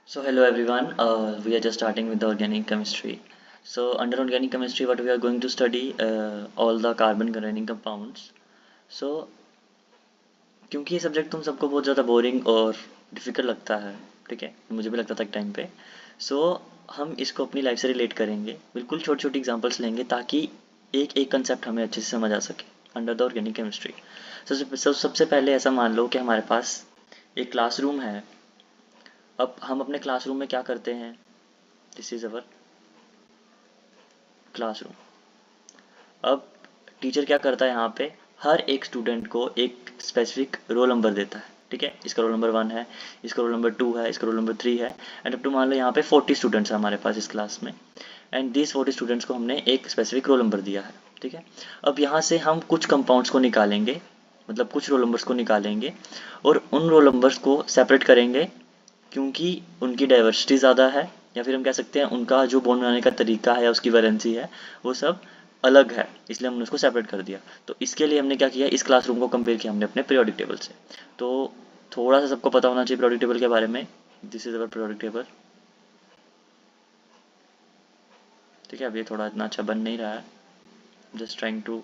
So hello everyone, we are just starting with the organic chemistry. So under organic chemistry what we are going to study all the carbon containing compounds. So क्योंकि ये subject तुम सबको बहुत ज़्यादा boring और difficult लगता है, ठीक है, मुझे भी लगता था एक टाइम पे। सो हम इसको अपनी लाइफ से रिलेट करेंगे, बिल्कुल छोटी छोटी एग्जांपल्स लेंगे ताकि एक एक कंसेप्ट हमें अच्छे से समझ आ सके अंडर द ऑर्गेनिक केमिस्ट्री। सबसे पहले ऐसा मान लो कि हमारे पास एक क्लासरूम है। अब हम अपने क्लासरूम में क्या करते हैं? This is our classroom. अब टीचर क्या करता है यहाँ पे? हर एक स्टूडेंट को एक स्पेसिफिक रोल नंबर देता है, ठीक है, इसका रोल नंबर 1 है, इसका रोल नंबर 2 है, इसका रोल नंबर 3 है, एंड अब टू मान लो यहाँ पे 40 स्टूडेंट्स हैं हमारे पास इस क्लास में, एंड दिस 40 स्टूडेंट्स को हमने एक स्पेसिफिक रोल नंबर दिया है, ठीक है। अब यहाँ से हम कुछ कंपाउंड्स को निकालेंगे, मतलब कुछ रोल नंबर्स को निकालेंगे और उन रोल नंबर्स को सेपरेट करेंगे क्योंकि उनकी डाइवर्सिटी ज़्यादा है, या फिर हम कह सकते हैं उनका जो बॉन्ड बनाने का तरीका है या उसकी वैलेंसी है वो सब अलग है, इसलिए हमने उसको सेपरेट कर दिया। तो इसके लिए हमने क्या किया, इस क्लासरूम को कंपेयर किया हमने अपने पीरियोडिक टेबल से। तो थोड़ा सा सबको पता होना चाहिए पीरियोडिक टेबल के बारे में। This is our periodic table, ठीक है। अब ये थोड़ा इतना अच्छा बन नहीं रहा है, just trying to.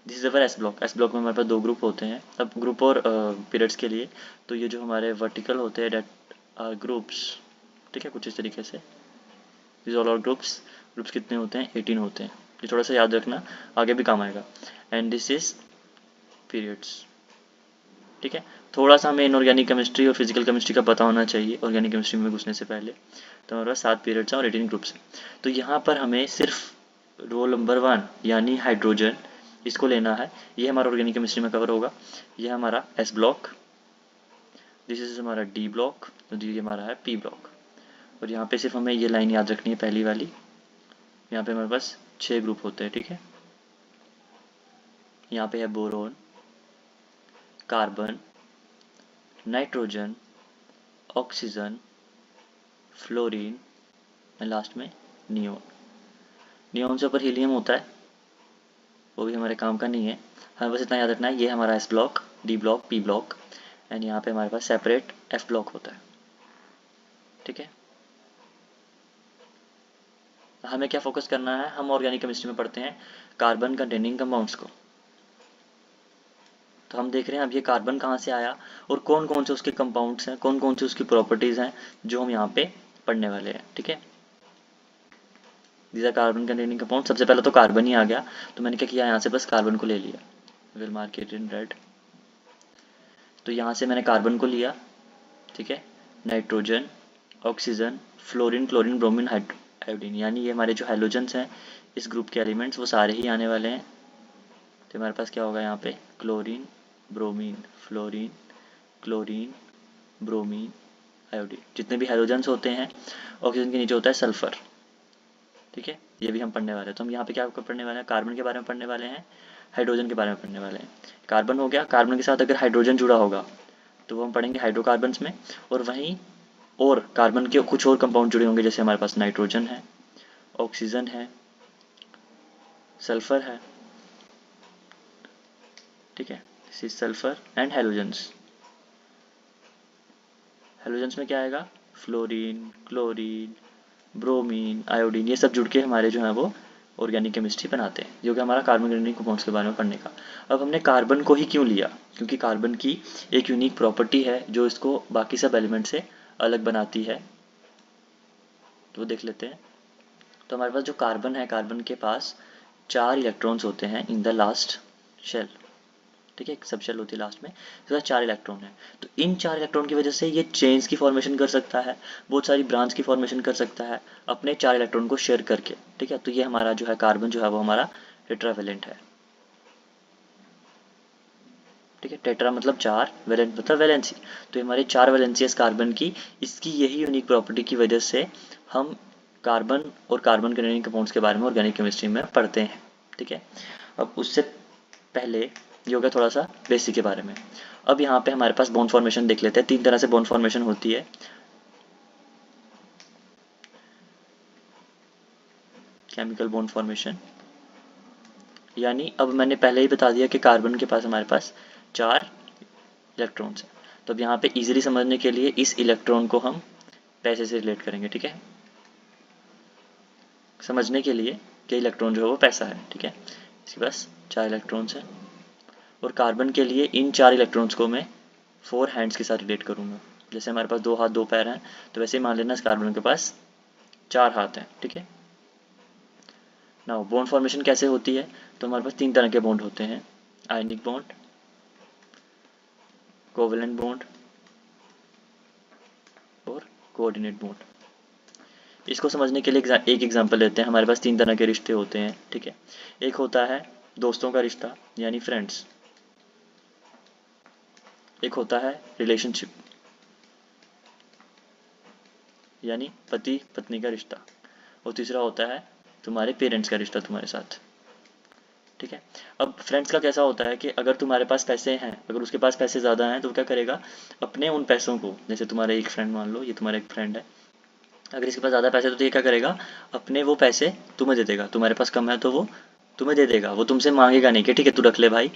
This is our S block. S block में हमारे पास दो ग्रुप होते हैं, अब ग्रुप और पीरियड्स के लिए। तो ये जो हमारे वर्टिकल होते हैं डेट आर ग्रुप्स, ठीक है, कुछ इस तरीके से। This all are groups. Groups कितने होते हैं? 18 होते हैं। ये थोड़ा सा याद रखना, आगे भी काम आएगा। एंड दिस इज पीरियड्स, ठीक है। थोड़ा सा हमें इनऑर्गेनिक केमिस्ट्री और फिजिकल केमिस्ट्री का पता होना चाहिए ऑर्गेनिक केमिस्ट्री में घुसने से पहले। तो हमारे पास 7 पीरियड्स हैं और 18 ग्रुप्स हैं। तो यहाँ पर हमें सिर्फ रोल नंबर 1 यानी हाइड्रोजन, इसको लेना है। ये हमारा ऑर्गेनिक केमिस्ट्री में कवर होगा। ये हमारा एस ब्लॉक, दिस इज हमारा डी ब्लॉक, तो ये हमारा है पी ब्लॉक। और यहाँ पे सिर्फ हमें ये लाइन याद रखनी है, पहली वाली। यहाँ पे हमारे पास 6 ग्रुप होते हैं, ठीक है। यहाँ पे है boron, carbon, nitrogen, oxygen, fluorine और लास्ट में नियोन। नियोन से ऊपर हीलियम होता है, वो भी हमारे काम का नहीं है। हमें बस इतना याद रखना है, ये हमारा S block, D block, P block, and यहाँ पे हमारे पास सेपरेट एफ ब्लॉक होता है, ठीक है। हमें क्या फोकस करना है? हम ऑर्गेनिक केमिस्ट्री में पढ़ते हैं कार्बन कंटेनिंग कंपाउंड्स को। तो हम देख रहे हैं अब ये कार्बन कहाँ से आया और कौन कौन से उसके कंपाउंड्स हैं, कौन कौन से उसकी प्रॉपर्टीज़ हैं जो हम यहाँ पे पढ़ने वाले हैं, ठीक है। These are carbon containing compound. सबसे पहले तो कार्बन ही आ गया, तो मैंने क्या किया, यहाँ से बस कार्बन को ले लिया, will mark it in red. तो यहाँ से मैंने कार्बन को लिया, ठीक है। Nitrogen, oxygen, fluorine, chlorine, bromine, iodine, यानी ये हमारे जो हेलोजेंस हैं इस ग्रुप के एलिमेंट्स वो सारे ही आने वाले हैं। तो हमारे पास क्या होगा यहाँ पे? Chlorine, bromine, fluorine, chlorine, bromine, iodine. जितने भी हेलोजेंस होते हैं, ऑक्सीजन के नीचे होता है सल्फर, ठीक है। ये भी हम पढ़ने वाले हैं। तो हम यहाँ पे क्या पढ़ने वाले हैं? कार्बन के बारे में पढ़ने वाले हैं, हाइड्रोजन के बारे में पढ़ने वाले हैं। कार्बन हो गया, कार्बन के साथ अगर हाइड्रोजन जुड़ा होगा तो वो हम पढ़ेंगे हाइड्रोकार्बन्स में। और वहीं और कार्बन के कुछ और कंपाउंड जुड़े होंगे, जैसे हमारे पास नाइट्रोजन है, ऑक्सीजन है, सल्फर है, ठीक है। This is sulphur and halogens. Halogens में क्या आएगा? फ्लोरीन, क्लोरीन, ब्रोमीन, आयोडीन, ये सब जुड़ के हमारे जो है वो ऑर्गेनिक केमिस्ट्री बनाते हैं, जो कि हमारा कार्बन कंटेनिंग कंपाउंड्स के बारे में पढ़ने का। अब हमने कार्बन को ही क्यों लिया? क्योंकि कार्बन की एक यूनिक प्रॉपर्टी है जो इसको बाकी सब एलिमेंट से अलग बनाती है, तो देख लेते हैं। तो हमारे पास जो कार्बन है, कार्बन के पास 4 इलेक्ट्रॉन्स होते हैं इन द लास्ट शेल, ठीक है। एक सब शेल होती है लास्ट में, इसके 4 इलेक्ट्रॉन है। तो इन 4 इलेक्ट्रॉन की वजह से ये चेन्स की फॉर्मेशन कर सकता है, बहुत सारी ब्रांच की फॉर्मेशन कर सकता है अपने 4 इलेक्ट्रॉन को शेयर करके, ठीक है। तो ये हमारा जो है कार्बन जो है वो हमारा टेट्रावेलेंट है, ठीक है। टेट्रा मतलब 4, वेलेंट मतलब वैलेंसी। तो हमारे 4 वैलेंसीज कार्बन की, इसकी यही यूनिक प्रॉपर्टी की वजह से हम कार्बन और कार्बन कंटेनिंग कंपाउंड्स के बारे में ऑर्गेनिक केमिस्ट्री में पढ़ते हैं, ठीक है। अब उससे पहले ये हो गया थोड़ा सा बेसिक के बारे में। अब यहाँ पे हमारे पास बॉन्ड फॉर्मेशन देख लेते हैं। 3 तरह से बॉन्ड फॉर्मेशन होती है। केमिकल बॉन्ड फॉर्मेशन, यानी अब मैंने पहले ही बता दिया कि कार्बन के पास हमारे पास 4 इलेक्ट्रॉन्स हैं। तो अब यहाँ पे इजीली समझने के लिए इस इलेक्ट्रॉन को हम पैसे से रिलेट करेंगे, ठीक है, समझने के लिए कि इलेक्ट्रॉन जो है वो पैसा है, ठीक है। इसके पास 4 इलेक्ट्रॉन्स हैं और कार्बन के लिए इन 4 इलेक्ट्रॉन्स को मैं 4 हैंड्स के साथ रिलेट करूँगा। जैसे हमारे पास 2 हाथ 2 पैर हैं, तो वैसे ही मान लेना इस कार्बन के पास 4 हाथ हैं, ठीक है। नाउ बॉन्ड फॉर्मेशन कैसे होती है, तो हमारे पास 3 तरह के बॉन्ड होते हैं, आयनिक बॉन्ड, कोवेलेंट बॉन्ड और कोऑर्डिनेट बॉन्ड। इसको समझने के लिए एक एग्जांपल लेते हैं। हमारे पास 3 तरह के रिश्ते होते हैं, ठीक है। एक होता है दोस्तों का रिश्ता यानी फ्रेंड्स, एक होता है रिलेशनशिप यानी पति पत्नी का रिश्ता, और तीसरा होता है तुम्हारे पेरेंट्स का रिश्ता तुम्हारे साथ, ठीक है। अब फ्रेंड्स का कैसा होता है कि अगर तुम्हारे पास पैसे हैं, अगर उसके पास पैसे ज़्यादा हैं, तो क्या करेगा, अपने उन पैसों को, जैसे तुम्हारे एक फ्रेंड मान लो, ये तुम्हारा एक फ्रेंड है, अगर इसके पास ज़्यादा पैसे हैं तो ये क्या करेगा, अपने वो पैसे तुम्हें दे देगा, तुम्हारे पास कम है तो वो तुम्हें दे देगा, वो तुमसे मांगेगा नहीं कि ठीक है तू रख ले भाई,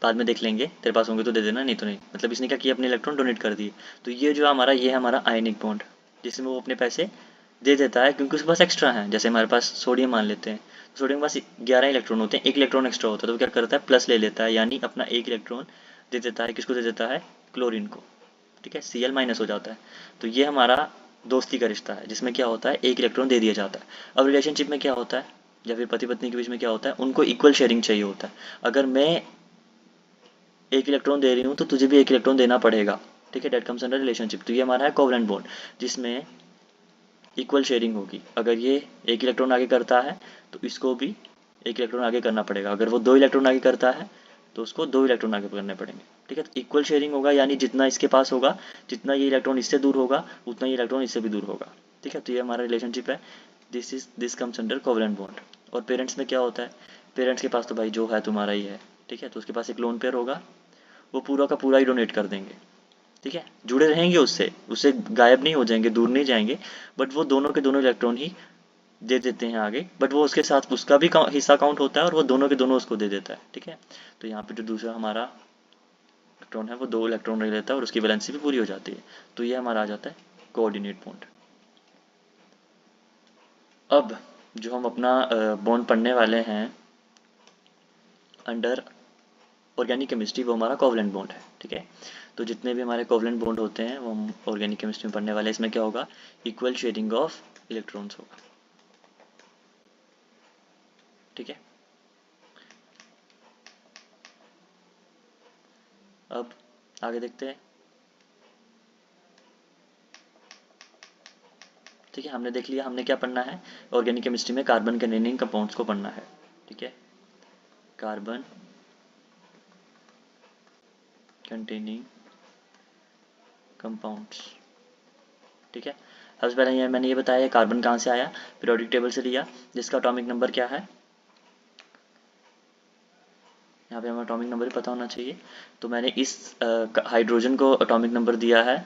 बाद में देख लेंगे, तेरे पास होंगे तो दे देना, नहीं तो नहीं। मतलब इसने क्या किया, अपने इलेक्ट्रॉन डोनेट कर दिए। तो ये जो हमारा, ये है हमारा आयनिक बॉन्ड, जिसमें वो अपने पैसे दे देता है क्योंकि उसके पास एक्स्ट्रा है। जैसे हमारे पास सोडियम मान लेते हैं, सोडियम के पास 11 इलेक्ट्रॉन होते हैं, एक इलेक्ट्रॉन एक्स्ट्रा होता है, तो क्या करता है, प्लस ले लेता है, यानी अपना एक इलेक्ट्रॉन दे देता है, किसको दे देता है, क्लोरीन को, ठीक है, Cl माइनस हो जाता है। तो ये हमारा दोस्ती का रिश्ता है, जिसमें क्या होता है, एक इलेक्ट्रॉन दे दिया जाता है। अब रिलेशनशिप में क्या होता है, या फिर पति पत्नी के बीच में क्या होता है, उनको इक्वल शेयरिंग चाहिए होता है। अगर मैं एक इलेक्ट्रॉन दे रही हूँ तो तुझे भी एक इलेक्ट्रॉन देना पड़ेगा, ठीक है, डेट कम्स अंडर रिलेशनशिप। तो ये हमारा है कोवेलेंट बॉन्ड, जिसमें इक्वल शेयरिंग होगी। अगर ये एक इलेक्ट्रॉन आगे करता है तो इसको भी एक इलेक्ट्रॉन आगे करना पड़ेगा, अगर वो 2 इलेक्ट्रॉन आगे करता है तो उसको 2 इलेक्ट्रॉन आगे करने पड़ेंगे, ठीक है। तो इक्वल शेयरिंग होगा, यानी जितना इसके पास होगा, जितना ये इलेक्ट्रॉन इससे दूर होगा, उतना ये इलेक्ट्रॉन इससे भी दूर होगा, ठीक है। तो ये हमारा रिलेशनशिप है, this comes under covalent bond. और पेरेंट्स में क्या होता है, पेरेंट्स के पास तो भाई जो है तुम्हारा ही है, ठीक है, तो उसके पास एक लोन पेयर होगा, वो पूरा का पूरा ही डोनेट कर देंगे, ठीक है, जुड़े रहेंगे उससे, उससे गायब नहीं हो जाएंगे, दूर नहीं जाएंगे, बट वो दोनों के दोनों इलेक्ट्रॉन ही दे देते हैं आगे, बट वो उसके साथ उसका भी हिस्सा काउंट होता है और वो दोनों के दोनों उसको दे देता है, ठीक है। तो यहाँ पे जो दूसरा हमारा इलेक्ट्रॉन है वो 2 इलेक्ट्रॉन ले लेता है और उसकी वैलेंसी भी पूरी हो जाती है। तो ये हमारा आ जाता है कोऑर्डिनेट बॉन्ड। अब जो हम अपना बॉन्ड पढ़ने वाले हैं अंडर ऑर्गेनिक केमिस्ट्री, वो हमारा कोवेलेंट बॉन्ड है, ठीक है। तो जितने भी हमारे कोवेलेंट बॉन्ड होते हैं वो हम ऑर्गेनिक केमिस्ट्री में पढ़ने वाले हैं। इसमें क्या होगा, इक्वल शेयरिंग ऑफ इलेक्ट्रॉन्स होगा, ठीक है। अब आगे देखते हैं, ठीक है, हमने देख लिया हमने क्या पढ़ना है, ऑर्गेनिक केमिस्ट्री में कार्बन कंटेनिंग कंपाउंड्स को पढ़ना है, ठीक है, कार्बन कंटेनिंग कंपाउंड्स, ठीक है। सबसे पहले ये मैंने ये बताया कार्बन कहाँ से आया, पीरियोडिक टेबल से लिया, जिसका एटॉमिक नंबर क्या है, यहाँ पे हमें एटॉमिक नंबर ही पता होना चाहिए। तो मैंने इस हाइड्रोजन को एटॉमिक नंबर दिया है,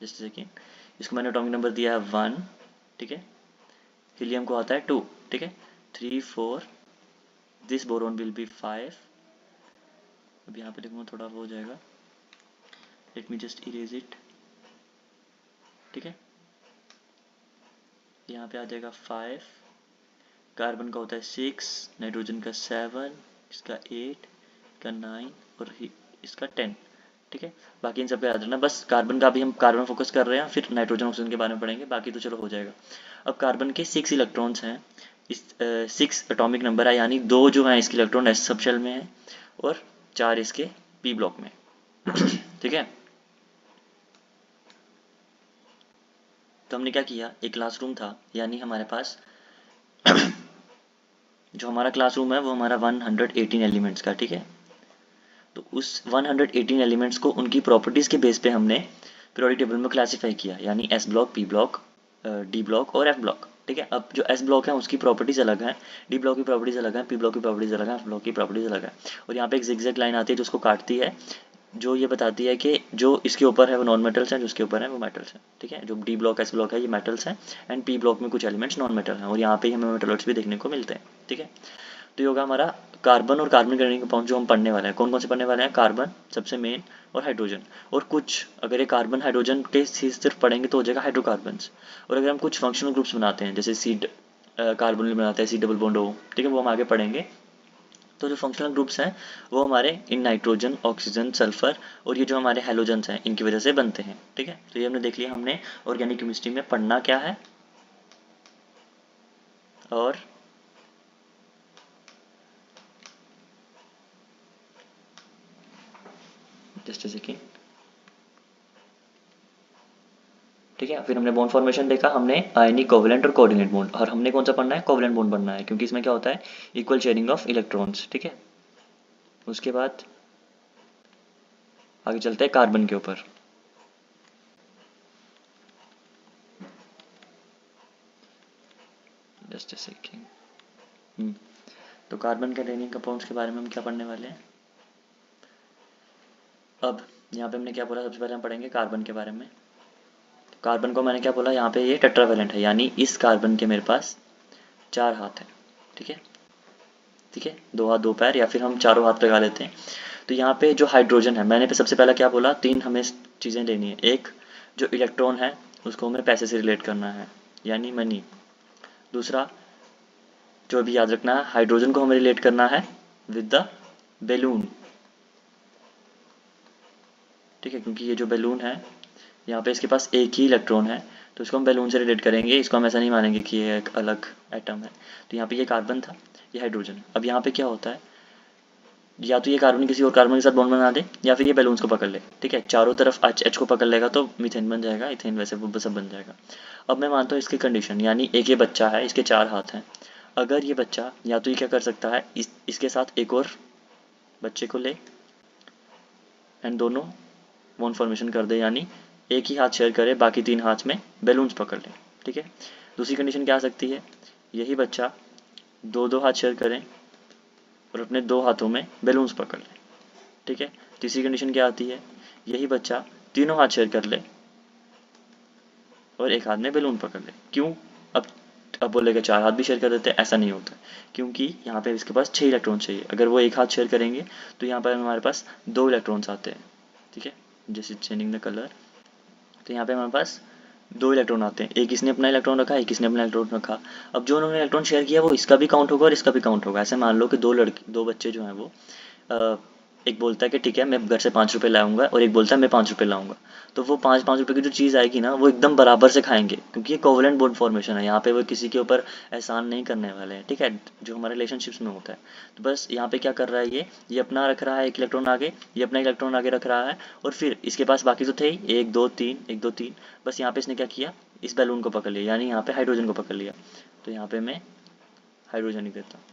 जस्ट सेकेंड, इसको मैंने एटॉमिक नंबर दिया है 1, ठीक है, हीलियम को आता है 2, ठीक है, 3 4, दिस बोरोन विल बी 5। अब यहाँ पे देखूँगा थोड़ा वो हो जाएगा, let me just erase it, ठीक है, यहाँ पे आ जाएगा 5, कार्बन का होता है 6, नाइट्रोजन का 7, इसका 8, इसका 9 और इसका 10, ठीक है। बाकी इन सब पे याद रखना, बस कार्बन का भी हम कार्बन फोकस कर रहे हैं, फिर नाइट्रोजन ऑक्सीजन के बारे में पढ़ेंगे, बाकी तो चलो हो जाएगा। अब कार्बन के 6 इलेक्ट्रॉन्स हैं, इस 6 एटॉमिक नंबर है, यानी 2 जो हैं इसके इलेक्ट्रॉन एस सब शेल में है और 4 इसके पी ब्लॉक में, ठीक है। तो हमने क्या किया, एक क्लासरूम था, यानी हमारे पास जो हमारा क्लासरूम है वो हमारा 118 एलिमेंट्स का, ठीक है। तो उस 118 एलिमेंट्स को उनकी प्रॉपर्टीज़ के बेस पे हमने पीरियोडिक टेबल में क्लासीफाई किया, यानी S block, P block, D block और एफ ब्लॉक, ठीक है। अब जो एस ब्लॉक है उसकी प्रॉपर्टीज़ अलग हैं, डी ब्लॉक की प्रॉपर्टीज़ अलग हैं, पी ब्लॉक की प्रॉपर्टीज़ अलग हैं, एफ ब्लॉक की प्रॉपर्टीज़ अलग है। और यहाँ पे एक जिगजैग लाइन आती है जो उसको काटती है, जो ये बताती है कि जो इसके ऊपर है वो नॉन मेटल्स हैं, जो इसके ऊपर है वो मेटल्स हैं, ठीक है। जो डी ब्लॉक एस ब्लॉक है ये मेटल्स हैं, एंड पी ब्लॉक में कुछ एलिमेंट्स नॉन मेटल हैं, और यहाँ पे हमें मेटल्स भी देखने को मिलते हैं, ठीक है। तो ये होगा हमारा कार्बन और कार्बन कनेक्टिंग कंपाउंड जो हम पढ़ने वाले हैं। कौन कौन से पढ़ने वाले हैं? कार्बन सबसे मेन, और हाइड्रोजन। और कुछ अगर ये कार्बन हाइड्रोजन के सिर्फ पढ़ेंगे तो हो जाएगा हाइड्रोकार्बन्स। और अगर हम कुछ फंक्शनल ग्रुप्स बनाते हैं, जैसे सी कार्बन बनाते हैं सी डबल बॉन्ड O, ठीक है, वो हम आगे पढ़ेंगे। तो जो फंक्शनल ग्रुप्स हैं वो हमारे इन नाइट्रोजन, ऑक्सीजन, सल्फर और ये जो हमारे हेलोजन्स हैं इनकी वजह से बनते हैं, ठीक है। तो ये हमने देख लिया हमने ऑर्गेनिक केमिस्ट्री में पढ़ना क्या है। और जस्ट सेकेंड, ठीक है। फिर हमने बॉन्ड फॉर्मेशन देखा, हमने आयनिक, कोवलेंट और कोऑर्डिनेट बॉन्ड। और हमने कौन सा पढ़ना है? कोवलेंट बॉन्ड पढ़ना है, क्योंकि इसमें क्या होता है? इक्वल शेयरिंग ऑफ इलेक्ट्रॉन्स, ठीक है। उसके बाद आगे चलते हैं कार्बन के ऊपर। Just second. तो कार्बन कंटेनिंग कंपाउंड्स के बारे में हम क्या पढ़ने वाले हैं? अब यहाँ पे हमने क्या बोला? सबसे पहले हम पढ़ेंगे कार्बन के बारे में। कार्बन को मैंने क्या बोला? यहाँ पे ये टेट्रावेलेंट है, यानी इस कार्बन के मेरे पास 4 हाथ है, ठीक है। ठीक है, 2 हाथ 2 पैर, या फिर हम चारों हाथ लगा लेते हैं। तो यहाँ पे जो हाइड्रोजन है, मैंने सबसे पहला क्या बोला? 3 हमें चीज़ें लेनी है। एक, जो इलेक्ट्रॉन है उसको हमें पैसे से रिलेट करना है, यानी मनी। दूसरा, जो अभी याद रखना है, हाइड्रोजन को हमें रिलेट करना है विद द बैलून, ठीक है, क्योंकि ये जो बैलून है यहाँ पे इसके पास एक ही इलेक्ट्रॉन है, तो इसको हम बैलून से रिलेट करेंगे। इसको हम ऐसा नहीं मानेंगे कि ये एक अलग एटम है। तो यहाँ पे ये कार्बन था, ये हाइड्रोजन। अब यहाँ पे क्या होता है? या तो ये कार्बन किसी और कार्बन के साथ बॉन्ड बना दे, या फिर ये बैलून्स को पकड़ ले, ठीक है। चारों तरफ एच को पकड़ लेगा तो मीथेन बन जाएगा, इथेन, वैसे वो सब बन जाएगा। अब मैं मानता हूँ इसकी कंडीशन, यानी एक ये बच्चा है, इसके 4 हाथ हैं। अगर ये बच्चा, या तो ये क्या कर सकता है, इसके साथ एक और बच्चे को ले एंड दोनों बॉन्ड फॉर्मेशन कर दे, यानी एक ही हाथ शेयर करे, बाकी 3 हाथ में बैलून्स पकड़ ले, ठीक है। दूसरी कंडीशन क्या आ सकती है? यही बच्चा 2 हाथ शेयर करें और अपने 2 हाथों में बैलून्स पकड़ ले, ठीक है। तीसरी कंडीशन क्या आती है? यही बच्चा तीनों हाथ शेयर कर ले और एक हाथ में बैलून पकड़ ले। क्यों? अब बोलेगा 4 हाथ भी शेयर कर देते हैं, ऐसा नहीं होता, क्योंकि यहाँ पे इसके पास 6 इलेक्ट्रॉन चाहिए। अगर वो एक हाथ शेयर करेंगे तो यहाँ पर हमारे पास 2 इलेक्ट्रॉन्स आते हैं, ठीक है, जैसे चेंजिंग द कलर। तो यहाँ पे हमारे पास 2 इलेक्ट्रॉन आते हैं, एक इसने अपना इलेक्ट्रॉन रखा, एक इसने अपना इलेक्ट्रॉन रखा। अब जो उन्होंने इलेक्ट्रॉन शेयर किया वो इसका भी काउंट होगा और इसका भी काउंट होगा। ऐसे मान लो कि 2 बच्चे जो हैं वो एक बोलता है कि ठीक है मैं घर से 5 रुपये लाऊंगा, और एक बोलता है मैं 5 रुपये लाऊंगा। तो वो 5-5 रुपये की जो चीज़ आएगी ना, वो एकदम बराबर से खाएंगे, क्योंकि ये कोवलेंट बॉन्ड फॉर्मेशन है। यहाँ पे वो किसी के ऊपर एहसान नहीं करने वाले हैं, ठीक है, जो हमारे रिलेशनशिप्स में होता है। तो बस यहाँ पे क्या कर रहा है, ये अपना रख रहा है एक इलेक्ट्रॉन आगे, ये अपना इलेक्ट्रॉन आगे रख रहा है, और फिर इसके पास बाकी तो थे ही 1 2 3 1 2 3। बस यहाँ पे इसने क्या किया? इस बैलून को पकड़ लिया, यानी यहाँ पे हाइड्रोजन को पकड़ लिया। तो यहाँ पे मैं हाइड्रोजन ही देता हूँ।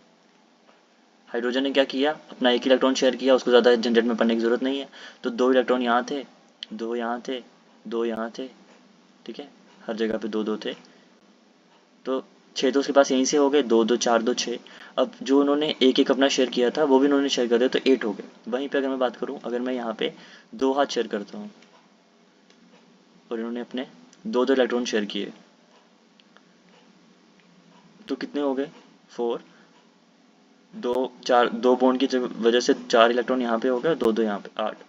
हाइड्रोजन ने क्या किया? अपना एक इलेक्ट्रॉन शेयर किया, उसको ज़्यादा झंझट में पड़ने की ज़रूरत नहीं है। तो 2 इलेक्ट्रॉन यहाँ थे, 2 यहाँ थे, 2 यहाँ थे, ठीक है, हर जगह पे 2 2 थे। तो 6 तो उसके पास यहीं से हो गए, 2 2 4 2 6। अब जो उन्होंने एक एक अपना शेयर किया था वो भी उन्होंने शेयर कर दिया, तो 8 हो गए। वहीं पे अगर मैं बात करूँ, अगर मैं यहाँ पे 2 हाथ शेयर करता हूँ और इन्होंने अपने 2 2 इलेक्ट्रॉन शेयर किए, तो कितने हो गए? 4। 2 बॉन्ड की वजह से 4 इलेक्ट्रॉन यहाँ पे हो गए, 2 2 यहाँ पे 8।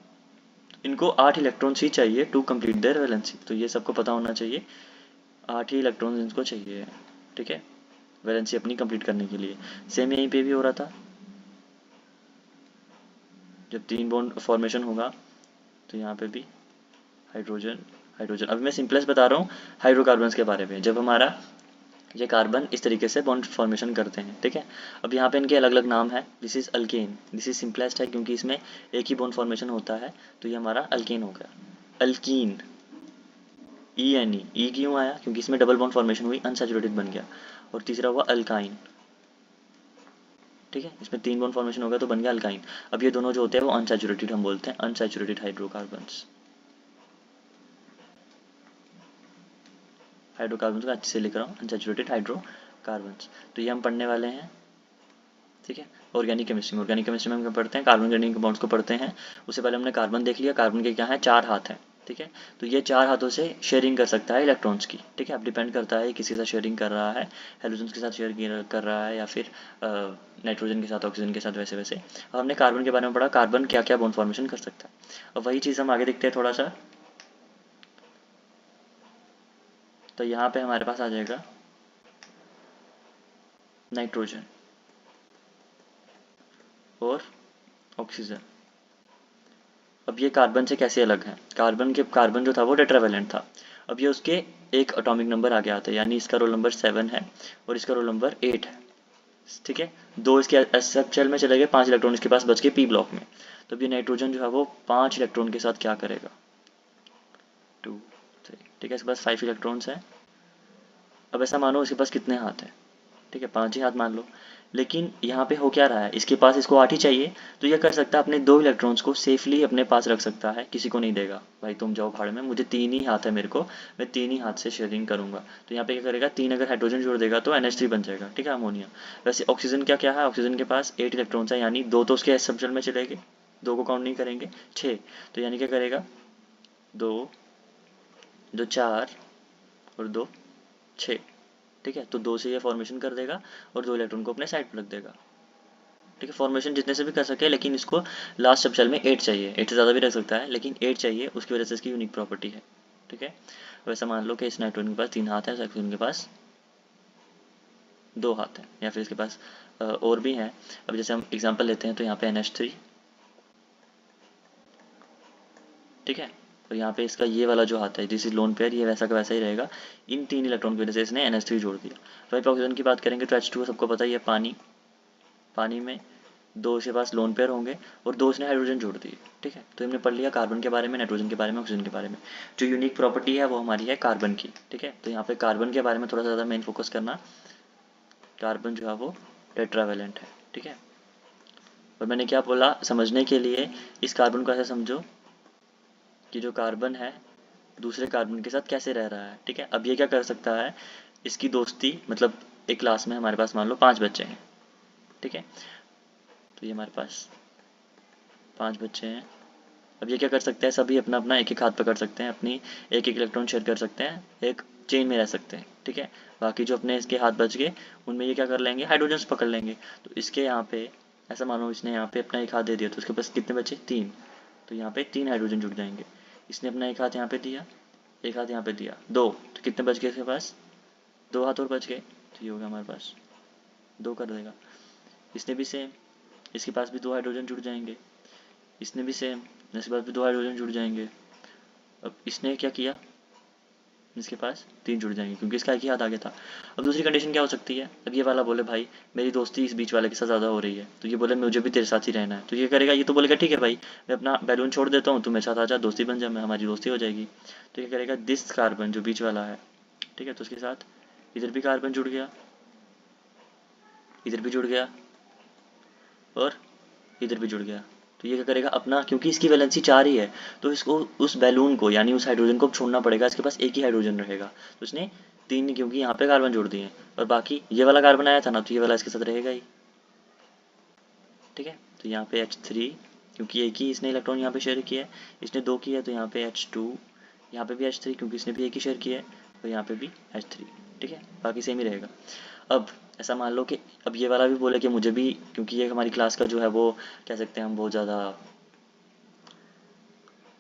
इनको 8 इलेक्ट्रॉन्स ही चाहिए टू कंप्लीट देयर वैलेंसी, तो ये सबको पता होना चाहिए, 8 ही इलेक्ट्रॉन्स इनको चाहिए, ठीक है, वैलेंसी अपनी कंप्लीट करने के लिए। सेम यहीं पे भी हो रहा था, जब 3 बॉन्ड फॉर्मेशन होगा तो यहाँ पे भी हाइड्रोजन हाइड्रोजन। अभी मैं सिंपलेस्ट बता रहा हूँ हाइड्रोकार्बन्स के बारे में, जब हमारा ये कार्बन इस तरीके से बॉन्ड फॉर्मेशन करते हैं, ठीक है। अब यहाँ पे इनके अलग अलग नाम है। This is alkane, this is simplest है क्योंकि इसमें एक ही बॉन्ड फॉर्मेशन होता है, तो ये हमारा अल्केन हो गया। अल्कीन, ई क्यों आया? क्योंकि इसमें डबल बॉन्ड फॉर्मेशन हुई, अनसैचुरेटेड बन गया। और तीसरा हुआ अल्काइन, ठीक है, इसमें 3 बॉन्ड फॉर्मेशन हो गया तो बन गया अल्काइन। अब ये दोनों जो होते हैं वो अनसैचुरेटेड, हम बोलते हैं अनसैचुरेटेड हाइड्रोकार्बन्स। हाइड्रोकार्बन्स का अच्छे से लिख रहा हूँ, अनसैचुरेटेड हाइड्रोकार्बन्स। तो ये हम पढ़ने वाले हैं, ठीक है। ऑर्गेनिक केमिस्ट्री में हम क्या पढ़ते हैं? कार्बन कंटेनिंग कंपाउंड्स को पढ़ते हैं। उससे पहले हमने कार्बन देख लिया। कार्बन के क्या है? 4 हाथ हैं, ठीक है। तो ये 4 हाथों से शेयरिंग कर सकता है इलेक्ट्रॉन्स की, ठीक है। अब डिपेंड करता है किसी के साथ शेयरिंग कर रहा है, हेलोजन्स के साथ शेयर कर रहा है या फिर नाइट्रोजन के साथ, ऑक्सीजन के साथ, वैसे वैसे। अब हमने कार्बन के बारे में पढ़ा, कार्बन क्या क्या बॉन्ड फॉर्मेशन कर सकता है। अब वही चीज़ हम आगे देखते हैं थोड़ा सा। तो यहाँ पे हमारे पास आ जाएगा नाइट्रोजन और ऑक्सीजन। अब ये कार्बन से कैसे अलग है, कार्बन जो था वो टेट्रावेलेंट था। अब ये उसके एक एटॉमिक नंबर आगे आते हैं, यानी इसका रोल नंबर 7 है और इसका रोल नंबर 8 है, ठीक है। दो इसके एस शेल में चले गए, 5 इलेक्ट्रॉन इसके पास बच के पी ब्लॉक में। तो अब ये नाइट्रोजन जो है वो 5 इलेक्ट्रॉन के साथ क्या करेगा, 2 3, ठीक है। इसके पास 5 इलेक्ट्रॉन्स हैं। अब ऐसा मानो इसके पास कितने हाथ हैं, ठीक है, 5 ही हाथ मान लो। लेकिन यहाँ पे हो क्या रहा है, इसके पास इसको 8 ही चाहिए। तो ये कर सकता है अपने 2 इलेक्ट्रॉन्स को सेफली अपने पास रख सकता है, किसी को नहीं देगा, भाई तुम जाओ भाड़ में, मुझे 3 ही हाथ है मेरे को, मैं 3 ही हाथ से शेयरिंग करूंगा। तो यहाँ पे क्या करेगा, 3 अगर हाइड्रोजन जोड़ देगा तो NH3 बन जाएगा, ठीक है, अमोनिया। वैसे ऑक्सीजन क्या क्या है, ऑक्सीजन के पास 8 इलेक्ट्रॉन्स है, यानी 2 तो उसके एस सब शेल में चलेंगे, 2 को काउंट नहीं करेंगे, 6। तो यानी क्या करेगा, 2 2 4 और 2 6, ठीक है। तो 2 से ये फॉर्मेशन कर देगा और 2 इलेक्ट्रॉन को अपने साइड पर रख देगा, ठीक है। फॉर्मेशन जितने से भी कर सके, लेकिन इसको लास्ट सब शेल में 8 चाहिए, 8 से ज़्यादा भी रख सकता है लेकिन 8 चाहिए, उसकी वजह से इसकी यूनिक प्रॉपर्टी है, ठीक है। वैसा मान लो कि इस नाइट्रोजन के पास 3 हाथ है, ऑक्सीजन के पास 2 हाथ हैं, या फिर इसके पास और भी हैं। अब जैसे हम एग्जांपल लेते हैं तो यहाँ पे NH3, ठीक है। और यहाँ पे इसका ये वाला जो हाथ है, दिस इज लोन पेयर, ये वैसा का वैसा ही रहेगा। इन 3 इलेक्ट्रॉन की वजह से इसने NH3 जोड़ दिया। वहीं पर ऑक्सीजन की बात करेंगे तो H2 सबको पता ही है, पानी, पानी में 2 इसके पास लोन पेयर होंगे और 2 इसने हाइड्रोजन जोड़ दिए, ठीक है। तो हमने पढ़ लिया कार्बन के बारे में, नाइट्रोजन के बारे में, ऑक्सीजन के बारे में। जो यूनिक प्रॉपर्टी है वो हमारी है कार्बन की, ठीक है। तो यहाँ पे कार्बन के बारे में थोड़ा सा ज़्यादा मेन फोकस करना। कार्बन जो है वो टेट्रावेलेंट है, ठीक है। और मैंने क्या बोला, समझने के लिए इस कार्बन को ऐसे समझो कि जो कार्बन है दूसरे कार्बन के साथ कैसे रह रहा है, ठीक है। अब ये क्या कर सकता है, इसकी दोस्ती, मतलब एक क्लास में हमारे पास मान लो 5 बच्चे हैं, ठीक है। तो ये हमारे पास 5 बच्चे हैं। अब ये क्या कर सकते हैं, सभी अपना अपना एक एक हाथ पकड़ सकते हैं, अपनी एक एक इलेक्ट्रॉन शेयर कर सकते हैं, एक चेन में रह सकते हैं, ठीक है। बाकी जो अपने इसके हाथ बच गए उनमें ये क्या कर लेंगे, हाइड्रोजन पकड़ लेंगे। तो इसके यहाँ पे ऐसा मानो इसने यहाँ पे अपना एक हाथ दे दिया, तो उसके पास कितने बचे, 3। तो यहाँ पे 3 हाइड्रोजन जुड़ जाएंगे। इसने अपना एक हाथ यहाँ पे दिया, एक हाथ यहाँ पे दिया, 2, तो कितने बच गए इसके पास, 2 हाथ और बच गए। तो ये होगा हमारे पास 2 कर देगा। इसने भी सेम, इसके पास भी 2 हाइड्रोजन जुड़ जाएंगे, इसने भी सेम, इसके पास भी 2 हाइड्रोजन जुड़ जाएंगे। अब इसने क्या किया, इसके पास 3 जुड़ जाएंगे क्योंकि इसका एक ही हाथ आ गया था। अब दूसरी कंडीशन क्या हो सकती है, अब ये वाला बोले भाई मेरी दोस्ती इस बीच वाले के साथ ज़्यादा हो रही है, तो ये बोले मुझे भी तेरे साथ ही रहना है। तो ये करेगा, ये तो बोलेगा ठीक है भाई, मैं अपना बैलून छोड़ देता हूँ, तू मेरे साथ आ जा, दोस्ती बन जा, मैं हमारी दोस्ती हो जाएगी। तो ये करेगा, दिस कार्बन जो बीच वाला है, ठीक है, तो उसके साथ इधर भी कार्बन जुड़ गया, इधर भी जुड़ गया और इधर भी जुड़ गया। तो ये क्या करेगा अपना, क्योंकि इसकी वैलेंसी 4 ही है, तो इसको उस बैलून को यानी उस हाइड्रोजन को छोड़ना पड़ेगा, इसके पास एक ही हाइड्रोजन रहेगा। तो इसने 3, क्योंकि यहाँ पे कार्बन जोड़ दिए और बाकी ये वाला कार्बन आया था ना, तो ये वाला इसके साथ रहेगा ही, ठीक है। तो यहाँ पे H3, क्योंकि एक ही इसने इलेक्ट्रॉन यहाँ पे शेयर किया है, इसने 2 किया है, तो यहाँ पे H2, यहाँ पे भी H3 क्योंकि इसने भी एक ही शेयर किया है, और यहाँ पे भी H3, ठीक है, बाकी सेम ही रहेगा। अब ऐसा मान लो कि अब ये वाला भी बोले कि मुझे भी, क्योंकि ये हमारी क्लास का जो है वो कह सकते हैं हम बहुत ज़्यादा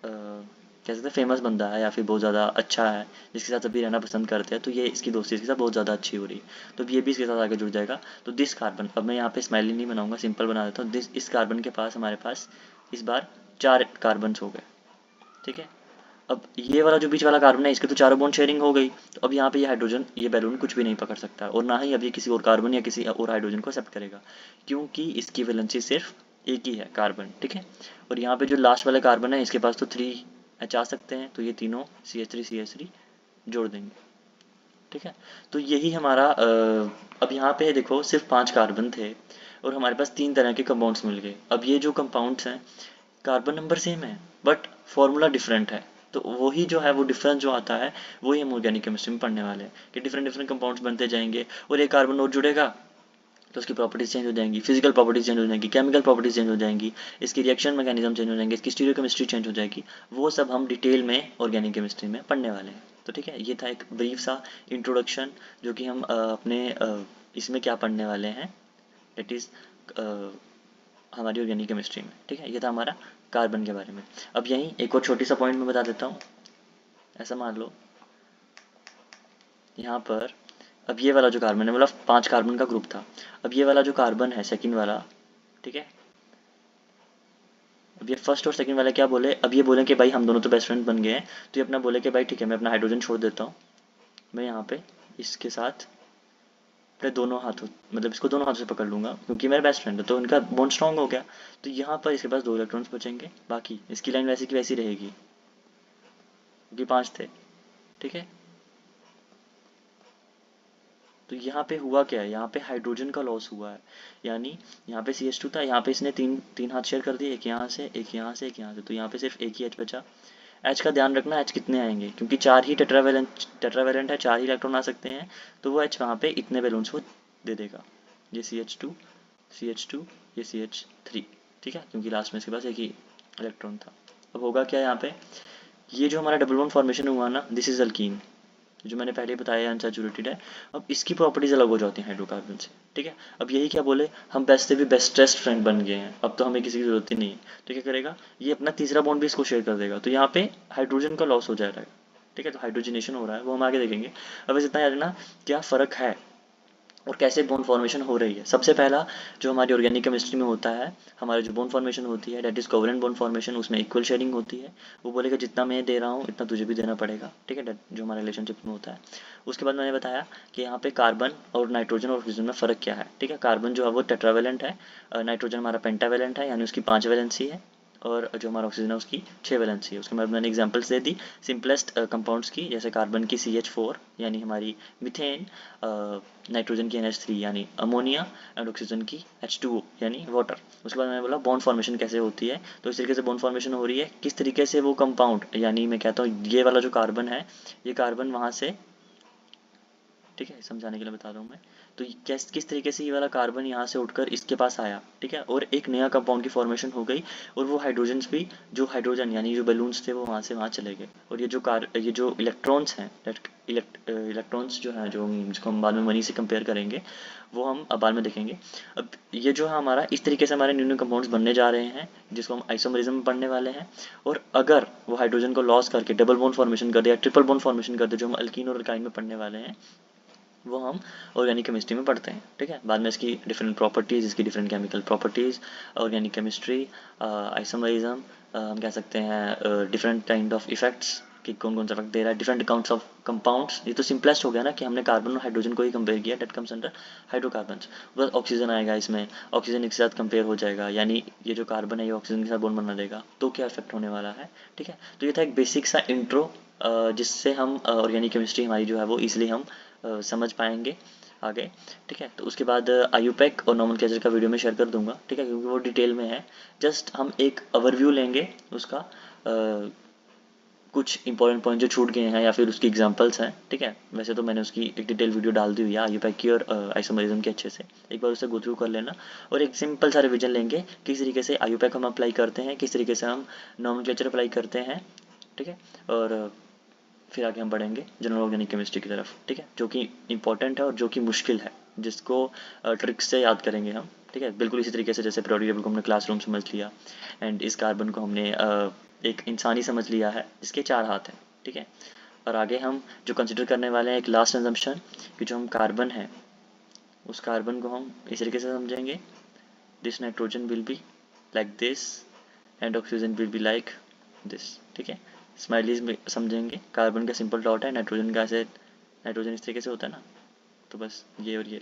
कह सकते हैं फेमस बंदा है या फिर बहुत ज़्यादा अच्छा है, जिसके साथ सभी रहना पसंद करते हैं, तो ये इसकी दोस्ती इसके साथ बहुत ज़्यादा अच्छी हो रही है, तो ये भी इसके साथ आगे जुड़ जाएगा। तो दिस कार्बन, अब मैं यहाँ पे स्माइली नहीं बनाऊंगा, सिंपल बना देता हूँ, इस कार्बन के पास हमारे पास इस बार 4 कार्बन हो गए, ठीक है। अब ये वाला जो बीच वाला कार्बन है इसके तो चारों बॉन्ड शेयरिंग हो गई, तो अब यहाँ पे ये हाइड्रोजन, ये बैलून कुछ भी नहीं पकड़ सकता और ना ही अब ये किसी और कार्बन या किसी और हाइड्रोजन को एक्सेप्ट करेगा, क्योंकि इसकी वैलेंसी सिर्फ एक ही है कार्बन, ठीक है। और यहाँ पे जो लास्ट वाला कार्बन है इसके पास तो 3 H आ सकते हैं, तो ये तीनों CH3 जोड़ देंगे, ठीक है। तो यही हमारा अब यहाँ पे देखो सिर्फ 5 कार्बन थे और हमारे पास 3 तरह के कंपाउंड्स मिल गए। अब ये जो कंपाउंड्स हैं कार्बन नंबर सेम है बट फॉर्मूला डिफरेंट है, तो वही जो है वो डिफरेंस जो आता है वही हम ऑर्गेनिक केमिस्ट्री में पढ़ने वाले हैं कि डिफरेंट डिफरेंट कंपाउंड्स बनते जाएंगे और एक कार्बन और जुड़ेगा तो उसकी प्रॉपर्टीज चेंज हो जाएंगी, फिजिकल प्रॉपर्टीज चेंज हो जाएंगी, केमिकल प्रॉपर्टीज चेंज हो जाएंगी, इसकी रिएक्शन मैकेनिज्म चेंज हो जाएंगे, इसकी स्टीरियोकेमिस्ट्री चेंज हो जाएगी। वो सब हम डिटेल में ऑर्गेनिक केमिस्ट्री में पढ़ने वाले हैं। तो ठीक है, ये था एक ब्रीफ सा इंट्रोडक्शन जो कि हम अपने इसमें क्या पढ़ने वाले हैं, दैट इज़ हमारी ऑर्गेनिक केमिस्ट्री में। ठीक है, ये था हमारा कार्बन के बारे में। अब यहीं एक और छोटी सा पॉइंट मैं बता देता हूँ। ऐसा मान लो यहाँ पर, अब ये वाला जो कार्बन है, मतलब 5 कार्बन का ग्रुप था। अब ये वाला जो कार्बन है सेकंड वाला, ठीक है, अब ये फर्स्ट और सेकंड वाले क्या बोले, अब ये बोले कि भाई हम दोनों तो बेस्ट फ्रेंड बन गए हैं। तो ये अपना बोले कि भाई ठीक है, मैं अपना हाइड्रोजन छोड़ देता हूँ, मैं यहाँ पे इसके साथ अपने दोनों हाथों, मतलब इसको दोनों हाथों से पकड़ लूंगा क्योंकि मेरा बेस्ट फ्रेंड है, तो इनका बॉन्ड स्ट्रांग हो गया। तो यहाँ पर इसके पास 2 इलेक्ट्रॉन्स बचेंगे, बाकी इसकी लाइन वैसी की वैसी रहेगी क्योंकि 5 थे। ठीक है, तो यहाँ पे हुआ क्या है, यहाँ पे हाइड्रोजन का लॉस हुआ है, यानी यहाँ पे CH2 था, यहाँ पे इसने तीन हाथ शेयर कर दिए, एक यहाँ से, एक यहाँ से, एक यहाँ से, तो यहाँ पे सिर्फ एक ही H बचा। H का ध्यान रखना, H कितने आएंगे, क्योंकि 4 ही टेट्रावेलेंट है, 4 ही इलेक्ट्रॉन आ सकते हैं, तो वो H वहाँ पे इतने बैलून्स को दे देगा, ये CH2, ये CH3। ठीक है, क्योंकि लास्ट में इसके पास एक ही इलेक्ट्रॉन था। अब होगा क्या यहाँ पे, ये जो हमारा डबल बॉन्ड फॉर्मेशन हुआ ना, दिस इज अल्कीन, जो मैंने पहले बताया अनसैचुरेटेड है। अब इसकी प्रॉपर्टीज अलग हो जाती हैं हाइड्रोकार्बन से। ठीक है, अब यही क्या बोले, हम बेस्ट से भी बेस्टेस्ट फ्रेंड बन गए हैं, अब तो हमें किसी की जरूरत ही नहीं है। तो क्या करेगा, ये अपना तीसरा बॉन्ड भी इसको शेयर कर देगा, तो यहाँ पे हाइड्रोजन का लॉस हो जाएगा। ठीक है, तो हाइड्रोजनेशन हो रहा है, वो हम आगे देखेंगे। अब बस इतना याद रखना क्या फ़र्क है और कैसे बोन फॉर्मेशन हो रही है। सबसे पहला जो हमारी ऑर्गेनिक केमिस्ट्री में होता है, हमारी जो बोन फॉर्मेशन होती है, that is covalent bond formation, उसमें इक्वल शेयरिंग होती है। वो बोलेगा जितना मैं दे रहा हूँ इतना तुझे भी देना पड़ेगा। ठीक है, जो हमारे रिलेशनशिप में होता है। उसके बाद मैंने बताया कि यहाँ पे कार्बन और नाइट्रोजन और ऑक्सीजन में फ़र्क क्या है। ठीक है, कार्बन जो है वो टेट्रावेलेंट है, नाइट्रोजन हमारा पेंटावेलेंट है, यानी उसकी 5 वैलेंसी है, और जो हमारा ऑक्सीजन है उसकी 6 वैलेंसी है। उसके बाद मैंने एग्जांपल्स दे दी सिंपलेस्ट कंपाउंड्स की, जैसे कार्बन की CH4 यानी हमारी मीथेन, नाइट्रोजन की NH3 यानी अमोनिया, एंड ऑक्सीजन की H2O यानी वाटर। उसके बाद मैंने बोला बॉन्ड फॉर्मेशन कैसे होती है, तो इस तरीके से बॉन्ड फॉर्मेशन हो रही है, किस तरीके से वो कंपाउंड, यानी मैं कहता हूँ ये वाला जो कार्बन है, ये कार्बन वहाँ से, ठीक है, समझाने के लिए बता रहा हूँ मैं, तो किस तरीके से ये वाला कार्बन यहाँ से उठकर इसके पास आया। ठीक है, और एक नया कंपाउंड की फॉर्मेशन हो गई, और वो हाइड्रोजन्स भी, जो हाइड्रोजन यानी जो बैलून्स थे वो वहाँ से वहाँ चले गए, और ये जो इलेक्ट्रॉन्स हैं, इलेक्ट्रॉन्स जो हैं, जो जिसको हम बाद में मनी से कंपेयर करेंगे, वो हम अब बाद में देखेंगे। अब ये जो है हमारा, इस तरीके से हमारे न्यू न्यू कंपाउंड्स बनने जा रहे हैं, जिसको हम आइसोमरिज्म में पढ़ने वाले हैं। और अगर वो हाइड्रोजन को लॉस करके डबल बॉन्ड फॉर्मेशन कर दे या ट्रिपल बॉन्ड फॉर्मेशन कर दे, जो हम अल्कीन और अल्काइन में पढ़ने वाले हैं, वो हम ऑर्गेनिक केमिस्ट्री में पढ़ते हैं। ठीक है, बाद में इसकी डिफरेंट प्रॉपर्टीज़, इसकी different chemical properties, organic chemistry, isomerism, हम कह सकते हैं डिफरेंट काइंड ऑफ इफेक्ट्स, कि कौन कौन सा इफेक्ट दे रहा है, डिफरेंट अकाउंट्स ऑफ कंपाउंड्स। ये तो सिंपलेस्ट हो गया ना कि हमने कार्बन और हाइड्रोजन को ही कंपेयर किया, डेट कम्स अंडर हाइड्रोकार्बन्स। बस ऑक्सीजन आएगा इसमें, ऑक्सीजन एक साथ कंपेयर हो जाएगा, यानी ये जो कार्बन है ये ऑक्सीजन के साथ बॉन्ड बना देगा, तो क्या इफेक्ट होने वाला है। ठीक है, तो ये था एक बेसिक सा इंट्रो, जिससे हम ऑर्गेनिक केमिस्ट्री हमारी जो है वो ईजिली हम समझ पाएंगे आगे। ठीक है, तो उसके बाद IUPAC और नोमेनक्लेचर का वीडियो में शेयर कर दूंगा। ठीक है, क्योंकि वो डिटेल में है, जस्ट हम एक ओवरव्यू लेंगे उसका, कुछ इंपॉर्टेंट पॉइंट जो छूट गए हैं या फिर उसकी एग्जांपल्स हैं। ठीक है, वैसे तो मैंने उसकी एक डिटेल वीडियो डाल दी हुई है IUPAC की और आइसोमरिज्म की, अच्छे से एक बार उसे गो थ्रू कर लेना, और एक सिंपल सा रिविजन लेंगे किस तरीके से IUPAC हम अप्लाई करते हैं, किस तरीके से हम नोमेनक्लेचर अप्लाई करते हैं। ठीक है, और फिर आगे हम बढ़ेंगे जनरल ऑर्गेनिक केमिस्ट्री की तरफ। ठीक है, जो कि इंपॉर्टेंट है और जो कि मुश्किल है, जिसको ट्रिक्स से याद करेंगे हम। ठीक है, बिल्कुल इसी तरीके से जैसे पीरियोडिक टेबल को हमने क्लासरूम समझ लिया, एंड इस कार्बन को हमने एक इंसानी समझ लिया है जिसके 4 हाथ हैं। ठीक है, और आगे हम जो कंसिडर करने वाले हैं एक लास्ट एजम्पशन, कि जो हम कार्बन है उस कार्बन को हम इस तरीके से समझेंगे, this nitrogen will be like this and oxygen will be like this. ठीक है, स्माइलीज में समझेंगे, कार्बन का सिंपल डॉट है, नाइट्रोजन का ऐसे, नाइट्रोजन इस तरीके से होता है ना, तो बस ये और ये,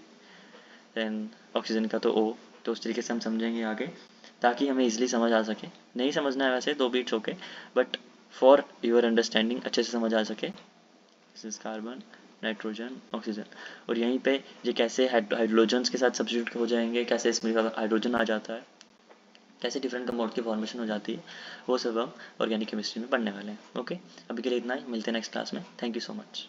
देन ऑक्सीजन का तो O। तो उस तरीके से हम समझेंगे आगे, ताकि हमें इजीली समझ आ सके। नहीं समझना है वैसे तो भी it's okay, but for your understanding अच्छे से समझ आ सके। This is carbon, nitrogen, oxygen, और यहीं पे ये कैसे हाइड्रोजन्स के साथ सब्स्टिट्यूट हो जाएंगे, कैसे इसमें हाइड्रोजन आ जाता है, कैसे डिफरेंट कंपाउंड की फॉर्मेशन हो जाती है, वो सब हम ऑर्गेनिक केमिस्ट्री में पढ़ने वाले हैं। ओके, अभी के लिए इतना ही, मिलते हैं नेक्स्ट क्लास में। Thank you so much.